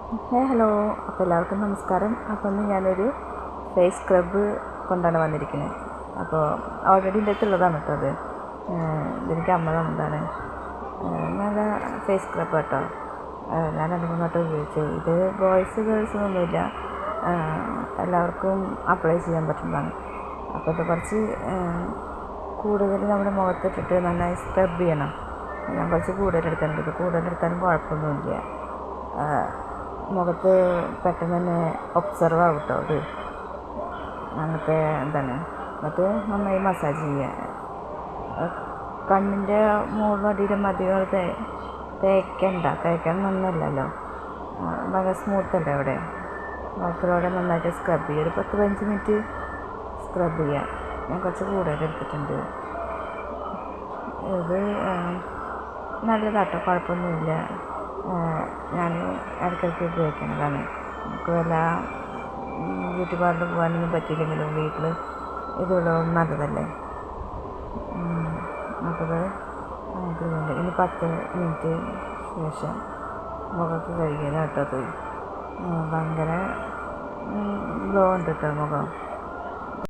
Hello. അപ്പോൾ എല്ലാവർക്കും നമസ്കാരം. അപ്പോൾ ഇന്ന് ഞാനൊരു ഫേസ് സ്ക്രബ് കൊണ്ടാണ് വന്നിരിക്കുന്നത്. അപ്പോൾ ഓൾറെഡി എൻ്റെ അടുത്തുള്ളതാണ് കേട്ടോ അത്. ഇതെനിക്ക് അമ്മ തന്നതാണ്. നല്ല ഫേസ് സ്ക്രബ് കേട്ടോ. ഞാൻ 2-3 വട്ടം ഉപയോഗിച്ചു. ഇത് ബോയ്സ് ഗേൾസ് ഒന്നുമില്ല, എല്ലാവർക്കും അപ്ലൈ ചെയ്യാൻ പറ്റുന്നതാണ്. അപ്പോൾ ഇത് കുറച്ച് കൂടുതൽ നമ്മുടെ മുഖത്തിട്ടിട്ട് നന്നായി സ്ക്രബ് ചെയ്യണം. ഞാൻ കുറച്ച് കൂടുതലെടുക്കാനുണ്ട്. ഇത് കൂടുതലെടുത്താലും കുഴപ്പമൊന്നുമില്ല. മുഖത്ത് പെട്ടെന്ന് തന്നെ ഒബ്സർവ് ആവും കേട്ടോ അത്. അങ്ങനത്തെ എന്നിട്ട് നന്നായി മസാജ് ചെയ്യുക. കണ്ണിൻ്റെ മുകളിലും അടിയിലും അധികം തേക്കാൻ നന്നല്ലല്ലോ, ഭയങ്കര സ്മൂത്തല്ലേ അവിടെ. മുഖത്തിലൂടെ നന്നായിട്ട് സ്ക്രബ് ചെയ്യുക. ഒരു 10-15 മിനിറ്റ് സ്ക്രബ് ചെയ്യുക. ഞാൻ കുറച്ച് കൂടുതൽ എടുത്തിട്ടുണ്ട്. ഇത് നല്ലതാട്ടോ, കുഴപ്പമൊന്നുമില്ല. ഞാൻ ഇടയ്ക്കിടയ്ക്ക് ഉപയോഗിക്കുന്നതാണ്. നമുക്ക് വല്ല ബ്യൂട്ടി പാർലറിൽ പോകാനൊന്നും പറ്റിയില്ലെങ്കിലും വീട്ടിൽ ഇതുള്ളത് നല്ലതല്ലേ. അപ്പോൾ ഇതുണ്ട്. ഇനി 10 മിനിറ്റ് ശേഷം മുഖമൊക്കെ കഴുകിയാൽ കേട്ടോ. അത് ഭയങ്കര ഗ്ലോ ഉണ്ട് കേട്ടോ മുഖം.